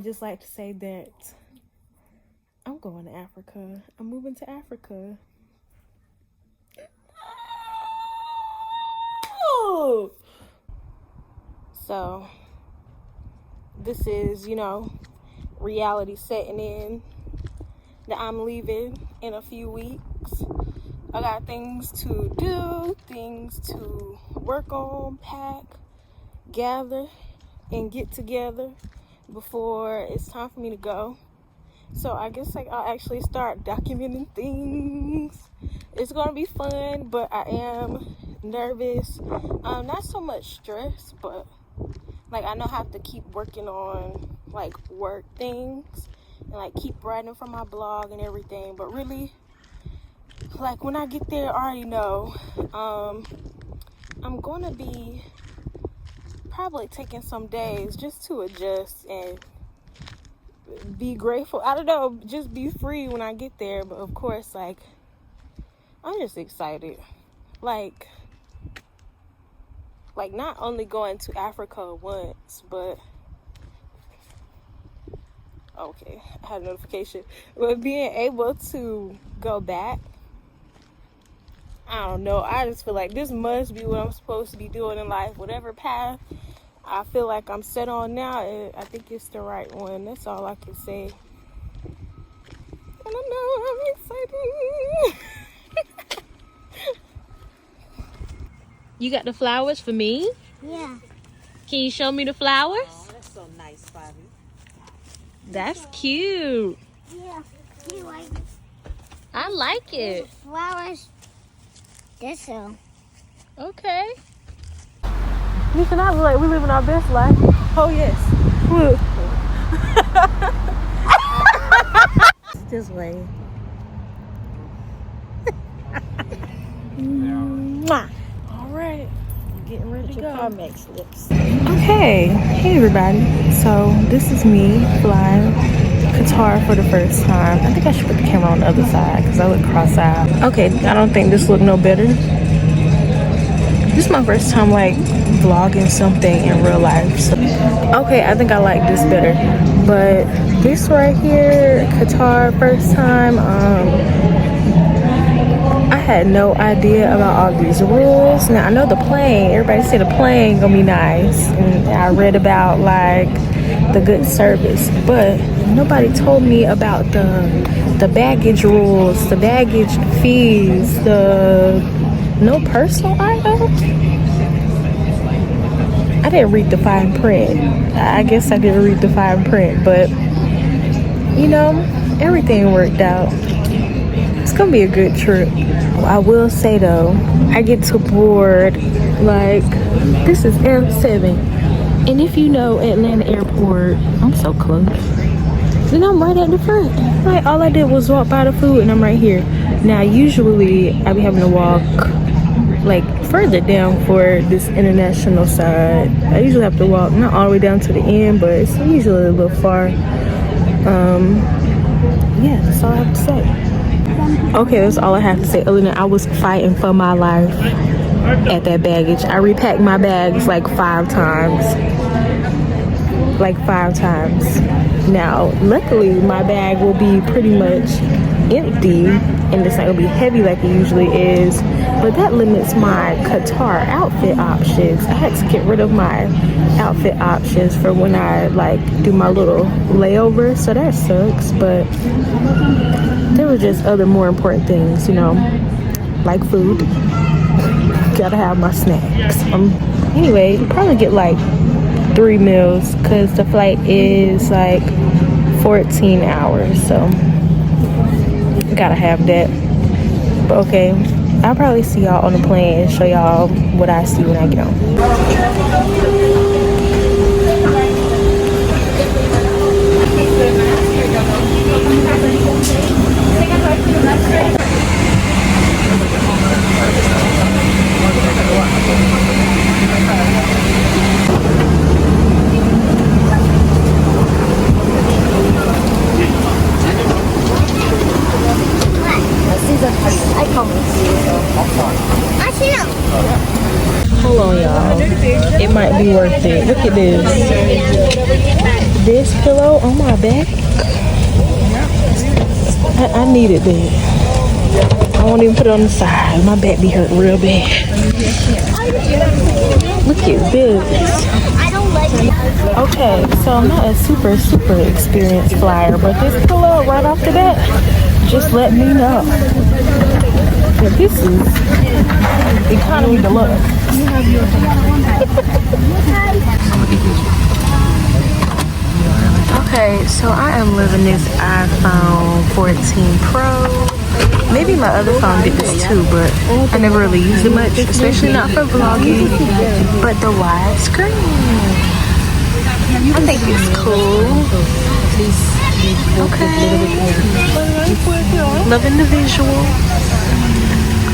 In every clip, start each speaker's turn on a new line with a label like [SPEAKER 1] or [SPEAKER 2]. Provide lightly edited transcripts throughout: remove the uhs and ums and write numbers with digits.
[SPEAKER 1] would just like to say that I'm going to Africa. I'm moving to Africa. Oh! So, this is, you know, reality setting in that I'm leaving in a few weeks. I got things to do, things to work on, pack, gather, and get together before it's time for me to go. So I guess like I'll actually start documenting things. It's gonna be fun, but I am nervous. Not so much stress, but like I know I have to keep working on like work things and like keep writing for my blog and everything. But really, like when I get there, I already know I'm gonna be probably taking some days just to adjust and be grateful. I don't know, just be free when I get there. But of course, like I'm just excited. Like not only going to Africa once, but okay, I had a notification. But being able to go back, I don't know. I just feel like this must be what I'm supposed to be doing in life. Whatever path I feel like I'm set on now, I think it's the right one. That's all I can say. I don't know. I'm excited. You got the flowers for me?
[SPEAKER 2] Yeah.
[SPEAKER 1] Can you show me the flowers?
[SPEAKER 3] Oh, that's so nice, Bobby.
[SPEAKER 1] That's cute.
[SPEAKER 2] Yeah. You like
[SPEAKER 1] I like it.
[SPEAKER 2] flowers? This so.
[SPEAKER 1] Okay. You should not look like we living our best life. Oh yes. Look. This way. Mwah. All right. Getting ready to go.
[SPEAKER 2] Carmex lips.
[SPEAKER 1] Okay. Hey everybody. So this is me flying Qatar for the first time. I think I should put the camera on the other side because I look cross-eyed. Okay, I don't think this look no better. This is my first time like vlogging something in real life. So, okay, I think I like this better. But this right here, Qatar first time, I had no idea about all these rules. Now I know the plane, everybody said the plane gonna be nice. And I read about like the good service, but nobody told me about the baggage rules, the baggage fees, the no personal items. I didn't read the fine print. I guess I didn't read the fine print, but you know, everything worked out. It's gonna be a good trip. I will say though, I get to board like this is M7, and if you know Atlanta Airport, I'm so close. Then I'm right at the front. Like all I did was walk by the food, and I'm right here. Now usually I be having to walk like further down for this international side. I usually have to walk not all the way down to the end, but it's usually a little far. Yeah, that's all I have to say. Okay, that's all I have to say. Other than I was fighting for my life at that baggage. I repacked my bags like 5 times. Like 5 times. Now, luckily my bag will be pretty much empty and it's not gonna be heavy like it usually is, but that limits my Qatar outfit options. I had to get rid of my outfit options for when I like do my little layover, so that sucks. But there were just other more important things, you know, like food. Gotta have my snacks. Anyway, you probably get like 3 meals because the flight is like 14 hours, so gotta have that. But okay, I'll probably see y'all on the plane and show y'all what I see when I get on.
[SPEAKER 2] I see them.
[SPEAKER 1] Hold on, y'all. It might be worth it. Look at this. This pillow on my back. I needed that. I won't even put it on the side. My back be hurt real bad. Look at this. Okay, so I'm not a super experienced flyer, but this pillow right off the bat just let me know that this is economy deluxe. Okay, so I am living this iPhone 14 Pro. Maybe my other phone did this too, but I never really used it much, especially not for vlogging. But the wide screen, I think it's cool. Okay, loving the visual.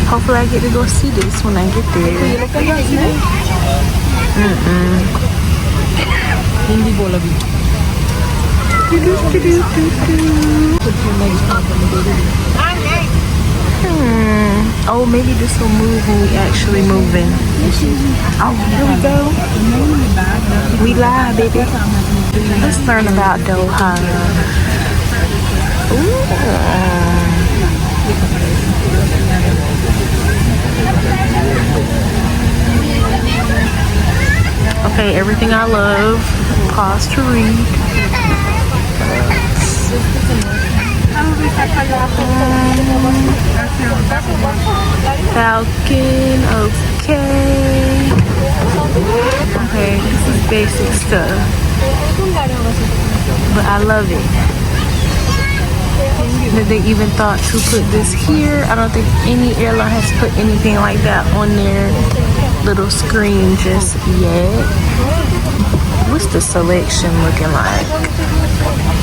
[SPEAKER 1] Hopefully I get to go see this when I get there. Oh, maybe this will move when we actually move in. Oh, here we go. We live, baby. Let's learn about Doha. Ooh. Okay, everything I love. Pause to read. Falcon, okay. Okay, this is basic stuff, but I love it. That they even thought to put this here. I don't think any airline has put anything like that on their little screen just yet. What's the selection looking like?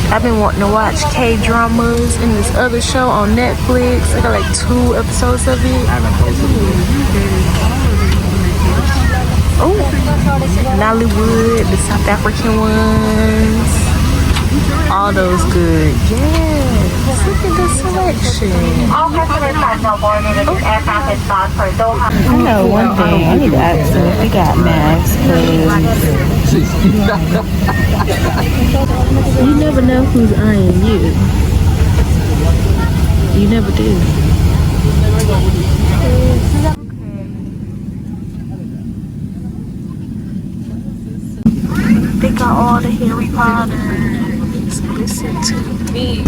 [SPEAKER 1] I've been wanting to watch K-dramas and this other show on Netflix. I got like 2 episodes of it. Oh, Nollywood, the South African ones. All those good. Yes. Look at the selection.
[SPEAKER 3] All customers have now boarded and this aircraft is bound for Doha.
[SPEAKER 1] I know one thing. I need to ask them if we got masks, please. You never know who's eyeing you. You never do. They got all the Harry Potters. Listen to me.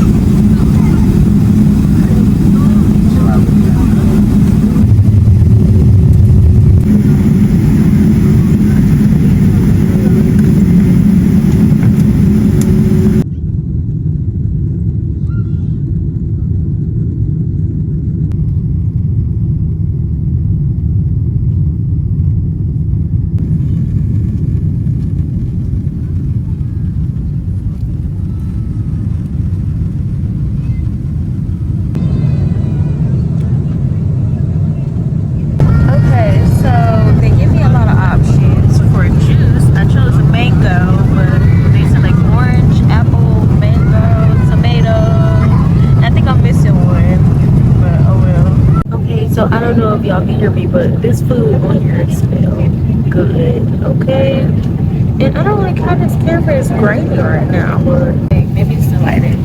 [SPEAKER 1] Y'all can hear me, but this food on here smells good, okay? And I don't like how this camera is grainy right now, but maybe it's still like that.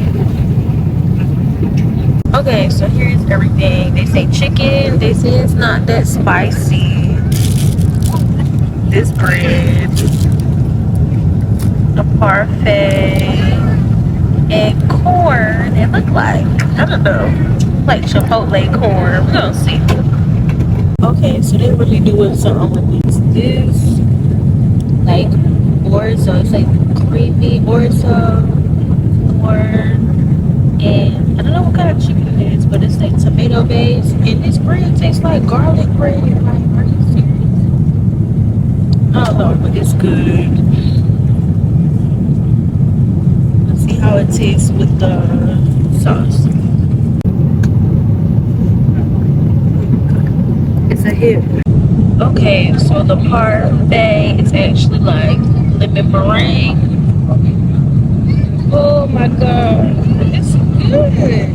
[SPEAKER 1] Okay, so here's everything. They say chicken, they say it's not that spicy. This bread, a parfait, and corn. It look like, I don't know, like Chipotle corn. We're gonna see. Okay, so they're really doing something with this like orzo. It's like creamy orzo corn, and I don't know what kind of chicken it is, but it's like tomato based, and this bread tastes like garlic bread. Like, are you serious? I don't know, but it's good. Let's see how it tastes with the sauce. A hit. Okay, so the parfait is actually like lemon meringue. Oh my god, it's good.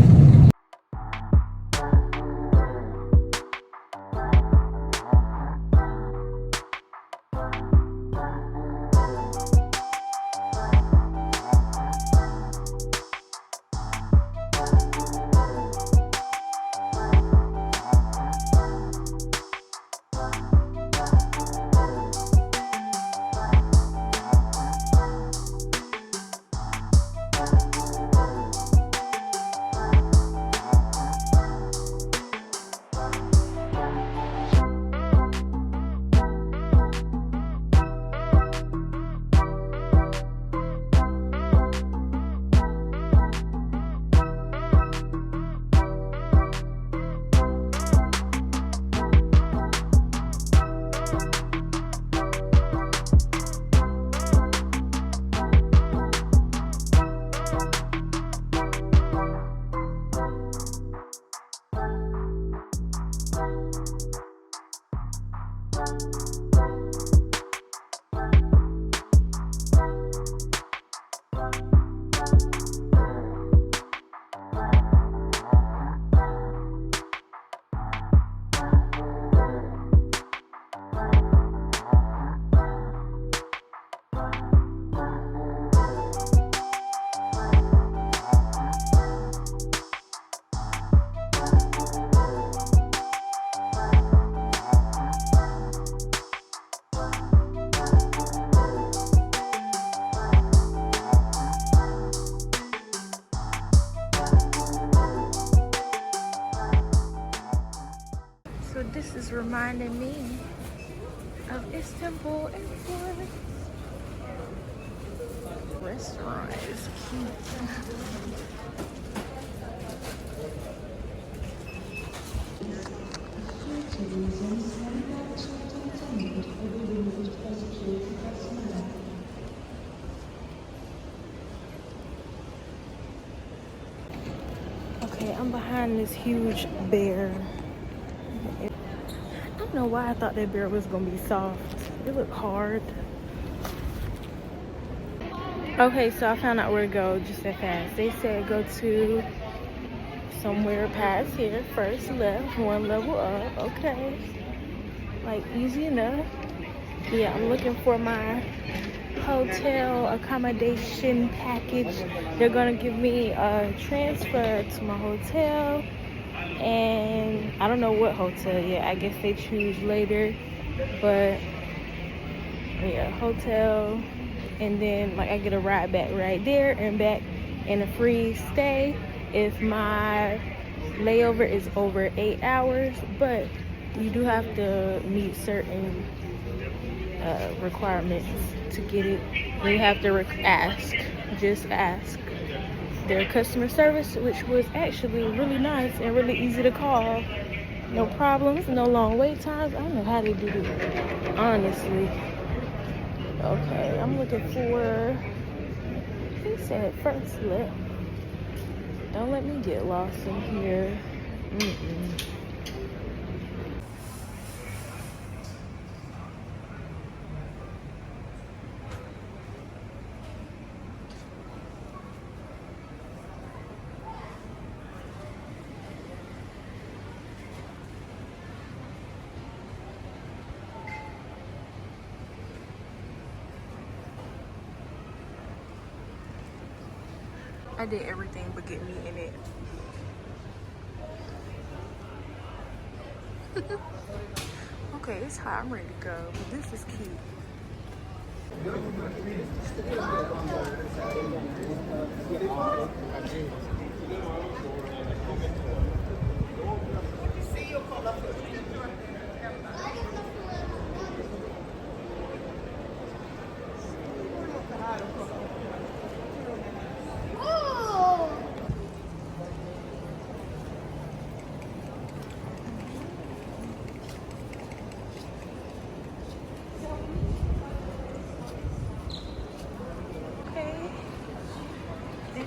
[SPEAKER 1] So this is reminding me of Istanbul Airport. Restaurant is cute. Okay, I'm behind this huge bear. I don't know why I thought that bear was gonna be soft. It looked hard. Okay, so I found out where to go just that fast. They said go to somewhere past here, first left, one level up. Okay, like easy enough. Yeah, I'm looking for my hotel accommodation package. They're gonna give me a transfer to my hotel, and I don't know what hotel yet. I guess they choose later, but yeah, hotel, and then like I get a ride back right there and back, and a free stay if my layover is over 8 hours. But you do have to meet certain requirements to get it. You have to just ask their customer service, which was actually really nice and really easy to call. No problems, no long wait times. I don't know how they do it, honestly. Okay, I'm looking for, he said first left. Don't let me get lost in here. I did everything but get me in it. Okay, it's hot. I'm ready to go. But this is cute.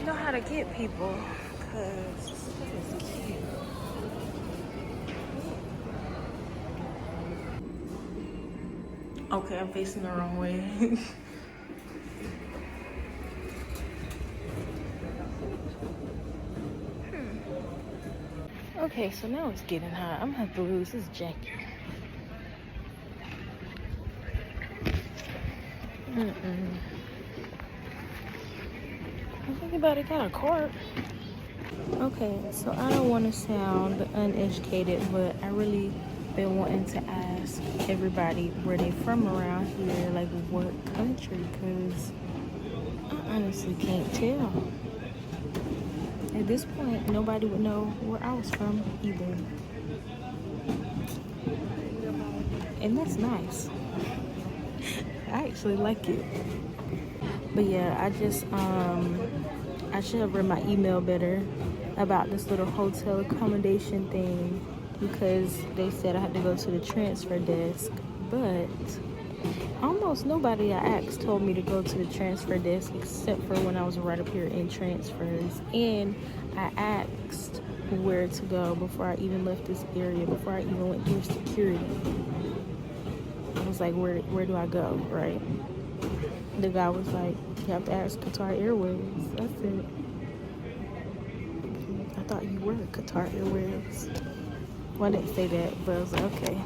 [SPEAKER 1] Know how to get people, because it's cute. Okay, I'm facing the wrong way. Okay, so now it's getting hot. I'm gonna have to lose this jacket. I think about it got a cart. Okay, so I don't want to sound uneducated, but I really been wanting to ask everybody where they from around here, like what country, because I honestly can't tell. At this point, nobody would know where I was from either. And that's nice. I actually like it. But yeah, I should have read my email better about this little hotel accommodation thing, because they said I had to go to the transfer desk. but almost nobody I asked told me to go to the transfer desk except for when I was right up here in transfers. And I asked where to go before I even left this area, before I even went through security. I was like, where do I go, right? The guy was like, you have to ask Qatar Airways. I said, I thought you were Qatar Airways. Well, I didn't say that, but I was like, okay.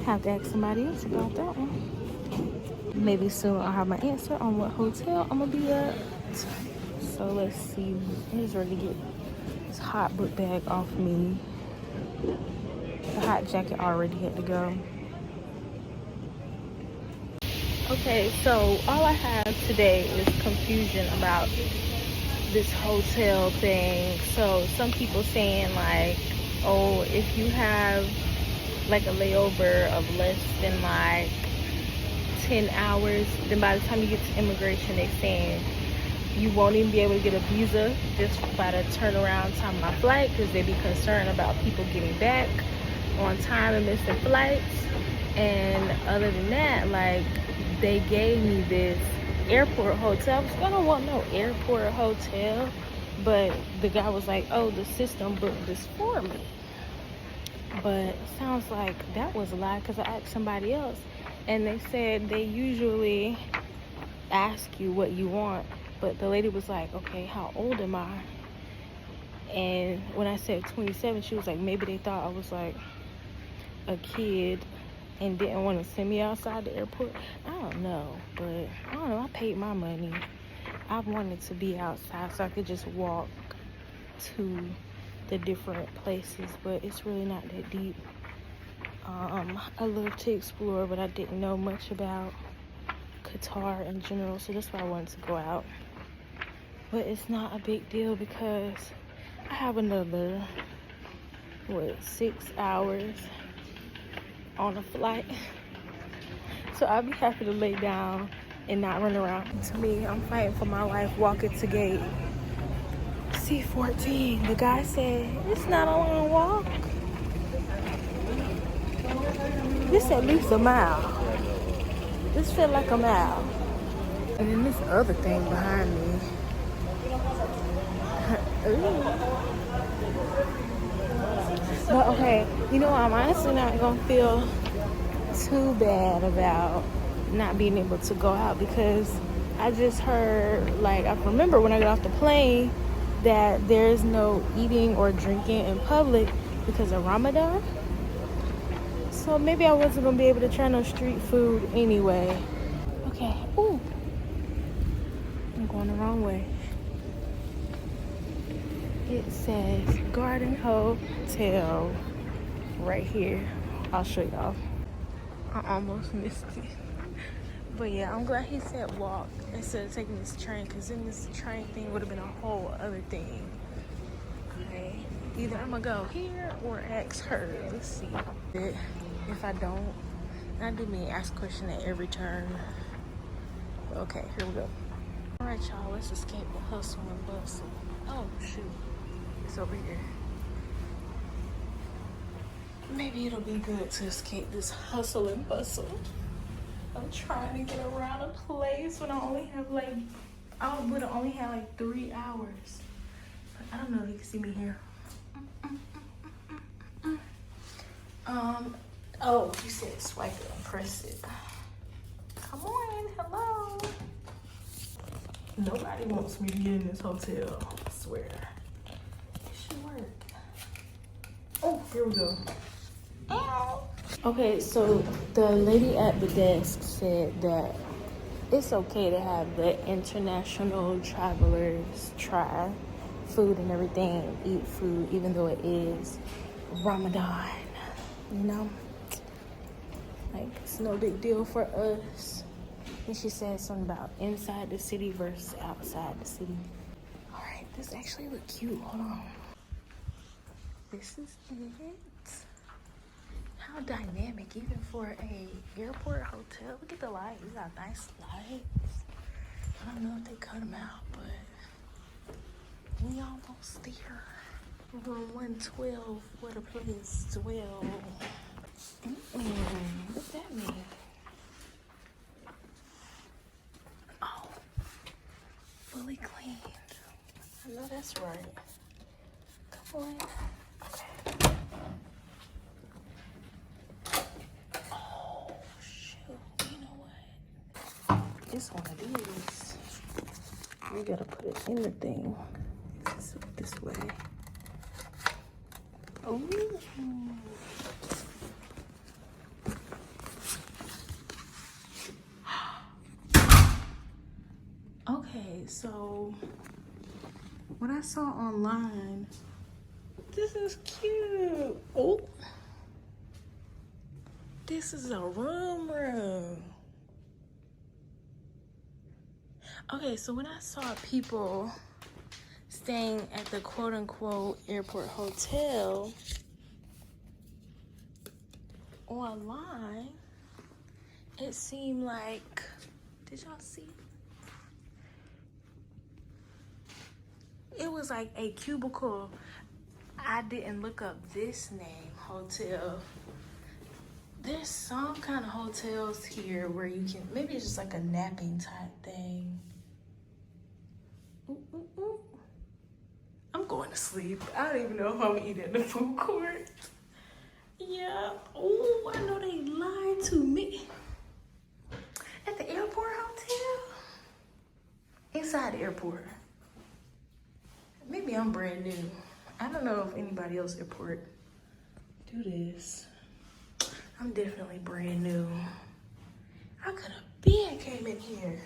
[SPEAKER 1] Have to ask somebody else about that one. Maybe soon I'll have my answer on what hotel I'm gonna be at. So let's see. I'm just ready to get this hot book bag off me. The hot jacket already had to go. Okay, so all I have today is confusion about this hotel thing. So some people saying like, oh, if you have like a layover of less than like 10 hours, then by the time you get to immigration, they're saying you won't even be able to get a visa just by the turnaround time of my flight, because they be concerned about people getting back on time and missing flights. And other than that, like, they gave me this airport hotel. I don't want no airport hotel, but the guy was like, oh, the system booked this for me. But it sounds like that was a lie, because I asked somebody else and they said they usually ask you what you want. But the lady was like, okay, how old am I? And when I said 27, she was like, maybe they thought I was like a kid and didn't want to send me outside the airport. I don't know, but I don't know. I paid my money. I wanted to be outside so I could just walk to the different places, but it's really not that deep. I love to explore, but I didn't know much about Qatar in general, so that's why I wanted to go out. But it's not a big deal because I have another 6 hours on a flight, so I'll be happy to lay down and not run around. To me, I'm fighting for my life walking to gate C14. The guy said it's not a long walk. This at least a mile. This felt like a mile. And then this other thing behind me. But okay, you know, I'm honestly not gonna feel too bad about not being able to go out, because I just heard, like, I remember when I got off the plane that there's no eating or drinking in public because of Ramadan. So maybe I wasn't gonna be able to try no street food anyway. Okay, ooh, I'm going the wrong way. It says Garden Hotel right here. I'll show y'all. I almost missed it. But yeah, I'm glad he said walk instead of taking this train, because then this train thing would have been a whole other thing. Okay, either I'm gonna go here or ask her. Let's see. If I don't, I do mean ask a question at every turn. Okay, here we go. All right, y'all, let's escape the hustle and bustle. Oh shoot, it's over here. Maybe it'll be good to escape this hustle and bustle. I'm trying to get around a place when I only have like, I would have only had like 3 hours. But I don't know if you can see me here. Oh, you said swipe it and press it. Come on, hello. Nobody wants me to get in this hotel, I swear. It should work. Oh, here we go. Ow. Okay, so the lady at the desk said that it's okay to have the international travelers try food and everything, eat food, even though it is Ramadan, you know? Like, it's no big deal for us. And she said something about inside the city versus outside the city. All right, this actually look cute. Hold on. This is it. How dynamic, even for a airport hotel. Look at the lights. We got nice lights. I don't know if they cut them out, but we almost there. Room 112, what a place. 12. What's that mean? Oh, fully cleaned. I know that's right. Come on. Okay. Oh, shoot. You know what? It's one of these. We gotta put it in the thing. This way. Oh. Okay, so what I saw online, this is cute. Oh, this is a room. Okay, so when I saw people staying at the quote-unquote airport hotel online, it seemed like, did y'all see? It was like a cubicle. I didn't look up this name, hotel. There's some kind of hotels here where you can, maybe it's just like a napping type thing. Ooh, ooh, ooh. I'm going to sleep. I don't even know if I'm eating in the food court. Yeah. Oh, I know they lied to me. At the airport hotel? Inside the airport. Maybe I'm brand new. I don't know if anybody else airport do this. I'm definitely brand new. I could have been came in here.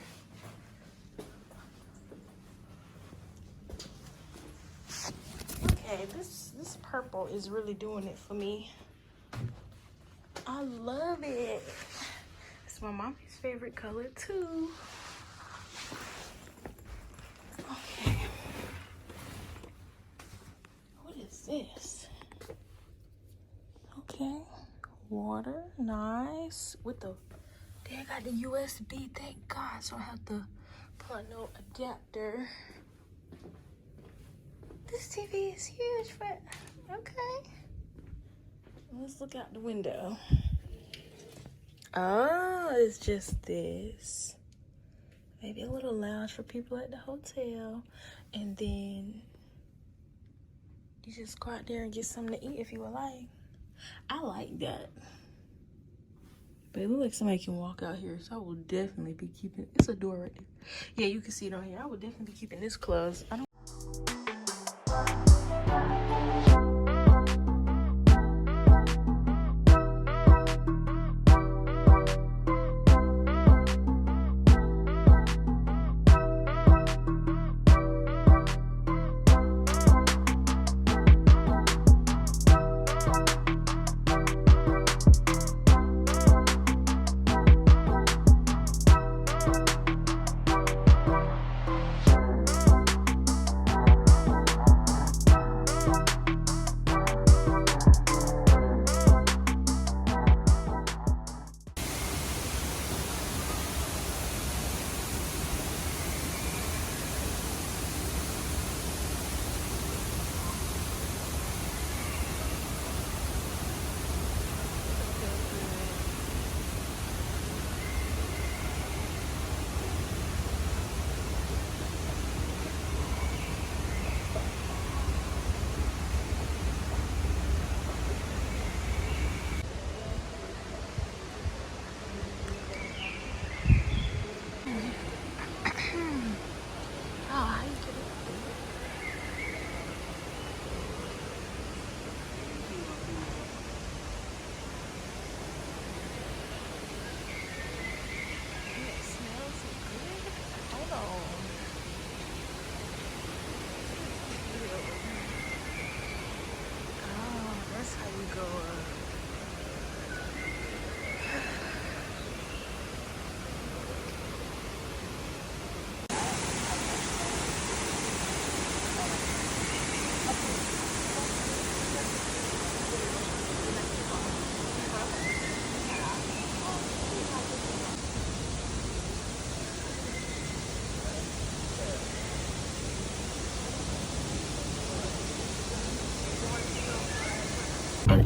[SPEAKER 1] Okay, this purple is really doing it for me. I love it. It's my mommy's favorite color too. Okay. What is this? Okay. Water, nice. With the, they got the USB, thank God. So I have to plug no adapter. This TV is huge, but okay. Let's look out the window. Oh, it's just this. Maybe a little lounge for people at the hotel. And then you just go out there and get something to eat if you would like. I like that. But it looks like somebody can walk out here, so I will definitely be keeping, it's a door right there. Yeah, you can see it on here. I will definitely be keeping this closed. I don't.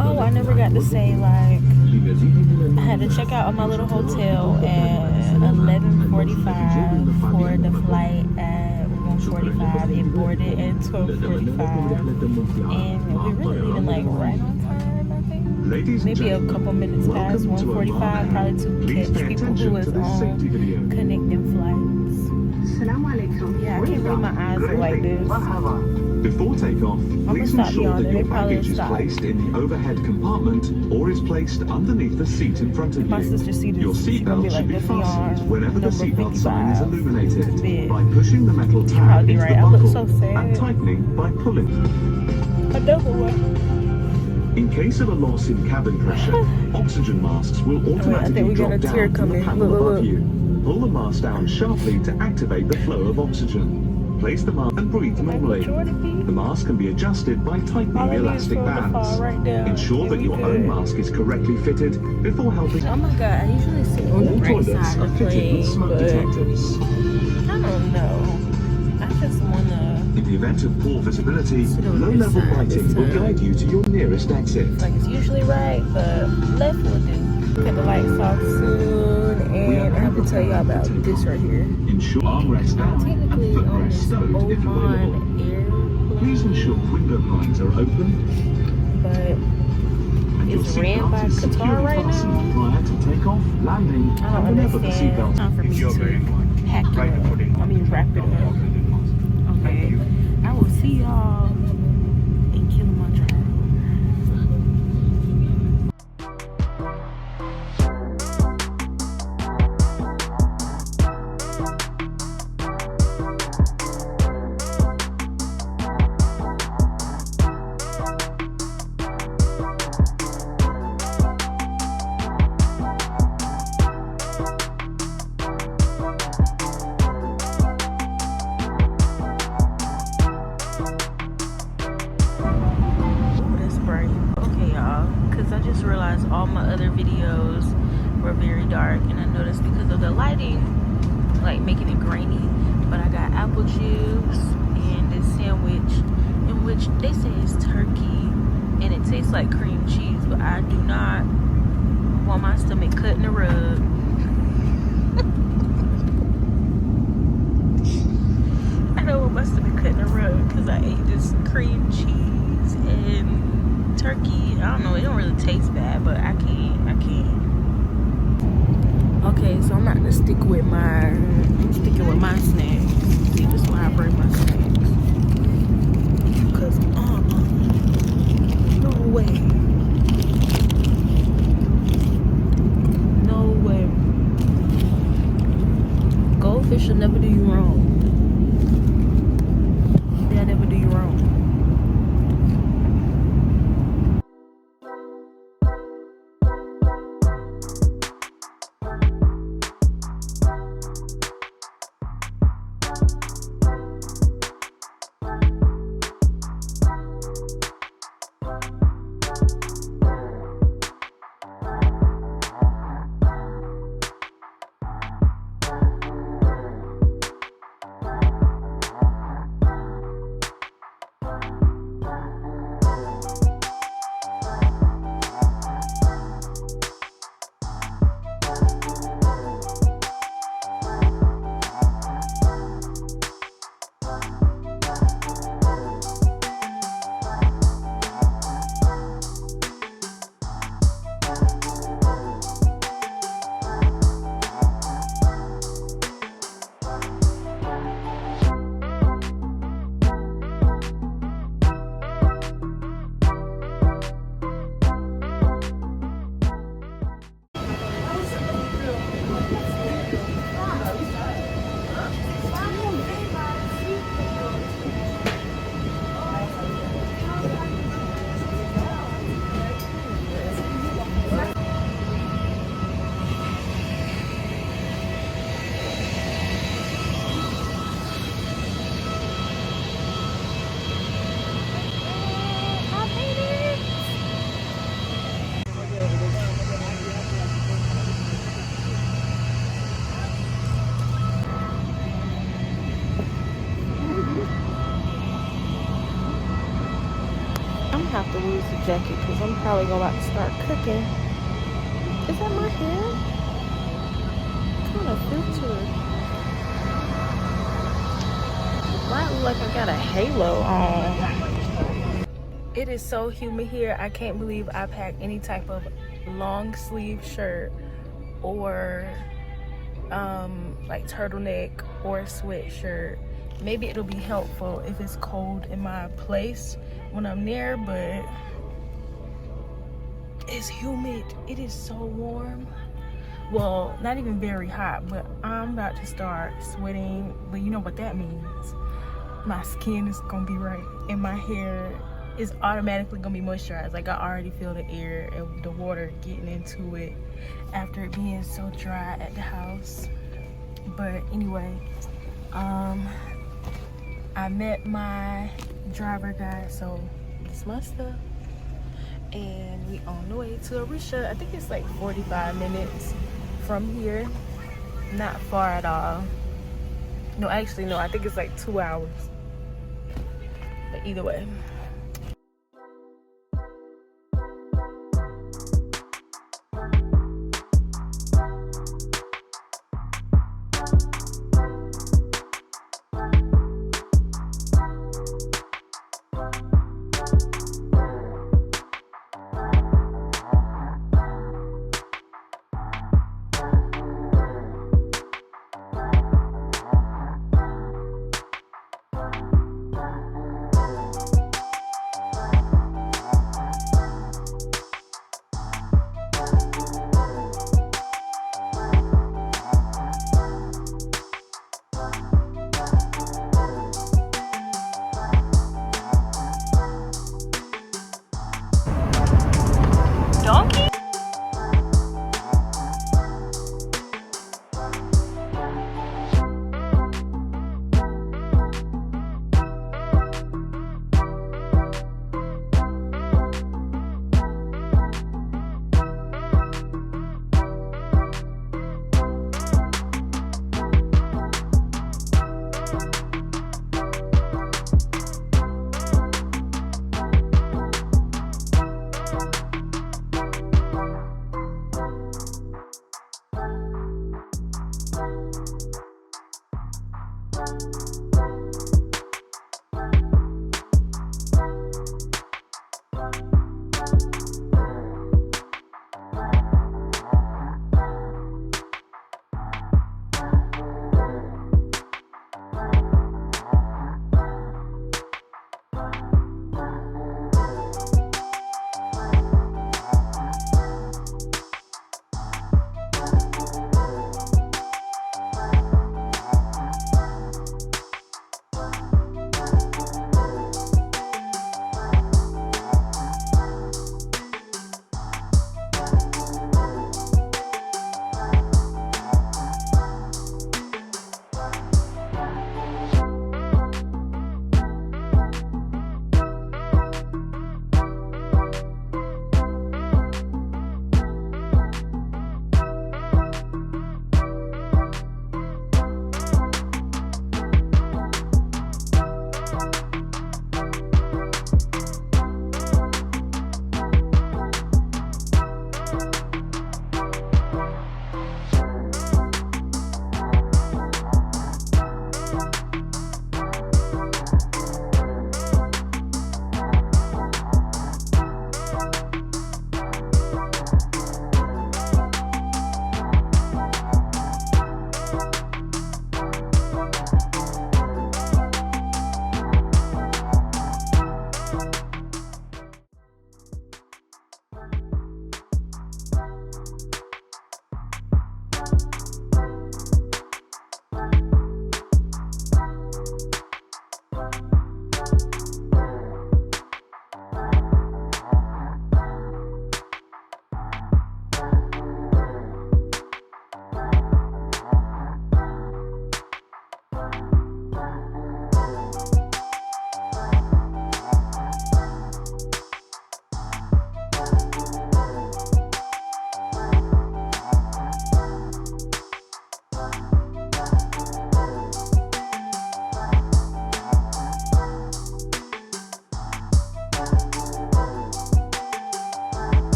[SPEAKER 1] Oh, I never got to say like I had to check out of my little hotel at 11:45 for the flight at 1:45. It boarded at 12:45, and we really leaving like right on time, I think. Maybe a couple minutes past 1:45, probably to catch people who was on connecting flights. Yeah, I can't believe my eyes are like this.
[SPEAKER 4] Before takeoff, please ensure that your baggage is placed in the overhead compartment or is placed underneath the seat in front of you.
[SPEAKER 1] My sister's seat
[SPEAKER 4] Your
[SPEAKER 1] is
[SPEAKER 4] seatbelt
[SPEAKER 1] like
[SPEAKER 4] should be
[SPEAKER 1] this
[SPEAKER 4] fastened
[SPEAKER 1] yarn,
[SPEAKER 4] whenever the
[SPEAKER 1] number
[SPEAKER 4] seatbelt sign is
[SPEAKER 1] 55.
[SPEAKER 4] illuminated
[SPEAKER 1] Bit.
[SPEAKER 4] by pushing the metal tab
[SPEAKER 1] probably
[SPEAKER 4] into
[SPEAKER 1] right.
[SPEAKER 4] the
[SPEAKER 1] I look
[SPEAKER 4] buckle
[SPEAKER 1] so sad.
[SPEAKER 4] and tightening by pulling.
[SPEAKER 1] Another one.
[SPEAKER 4] In case of a loss in cabin pressure, oxygen masks will automatically drop down from the panel above you. Pull the mask down sharply to activate the flow of oxygen. Place the mask and breathe normally. The mask can be adjusted by tightening the elastic bands. Ensure that your own mask is correctly fitted before helping.
[SPEAKER 1] Oh my god, I usually sit on the
[SPEAKER 4] All
[SPEAKER 1] right
[SPEAKER 4] toilets
[SPEAKER 1] side
[SPEAKER 4] are
[SPEAKER 1] of the
[SPEAKER 4] fitted with
[SPEAKER 1] plane,
[SPEAKER 4] smoke
[SPEAKER 1] but
[SPEAKER 4] detectors.
[SPEAKER 1] I don't know. I just wanna.
[SPEAKER 4] In the event of poor visibility,
[SPEAKER 1] Sit on this
[SPEAKER 4] low-level
[SPEAKER 1] side
[SPEAKER 4] lighting
[SPEAKER 1] this
[SPEAKER 4] will
[SPEAKER 1] time.
[SPEAKER 4] guide you to your nearest exit.
[SPEAKER 1] Like it's usually right, but left will do. Cut the lights off soon, and I have to tell y'all about this right here.
[SPEAKER 4] Ensure armrest
[SPEAKER 1] I'm
[SPEAKER 4] down and
[SPEAKER 1] technically on
[SPEAKER 4] footrest
[SPEAKER 1] this
[SPEAKER 4] stowed if available.
[SPEAKER 1] Oman
[SPEAKER 4] Please
[SPEAKER 1] airplane,
[SPEAKER 4] ensure window blinds are open
[SPEAKER 1] but
[SPEAKER 4] and your
[SPEAKER 1] it's ran by
[SPEAKER 4] seatbelt is
[SPEAKER 1] Qatar
[SPEAKER 4] securely
[SPEAKER 1] right
[SPEAKER 4] fastened
[SPEAKER 1] now.
[SPEAKER 4] prior to takeoff, landing,
[SPEAKER 1] I don't
[SPEAKER 4] and whenever the
[SPEAKER 1] understand.
[SPEAKER 4] seatbelt.
[SPEAKER 1] Time for me to hack it up. I mean, wrap it up. Okay. I will see y'all in Kilimanjaro. I just realized all my other videos were very dark, and I noticed because of the lighting, like making it grainy. But I got apple juice and this sandwich, in which they say is turkey and it tastes like cream cheese, but I do not want my stomach cut in the rug. I don't want my stomach cut in the rug because I ate this cream cheese and turkey. I don't know, it don't really taste bad, but I can't. Okay, so I'm not gonna sticking with my snacks. See, this is why I bring my snacks. Cause no way. No way. Goldfish will never do you wrong. They'll never do you wrong. I'm gonna have to lose the jacket because I'm probably about to start cooking filter. Why I look like I got a halo on? It is so humid here. I can't believe I packed any type of long sleeve shirt or like turtleneck or sweatshirt. Maybe it'll be helpful if it's cold in my place when I'm there, but it's humid. It is so warm. Well, not even very hot, but I'm about to start sweating. But you know what that means. My skin is gonna be right and my hair is automatically gonna be moisturized. Like, I already feel the air and the water getting into it after it being so dry at the house. But anyway, I met my driver guy, so it's my stuff, and we on the way to Arusha. I think it's like 45 minutes from here. Not far at all. No, actually no, I think it's like 2 hours. But either way,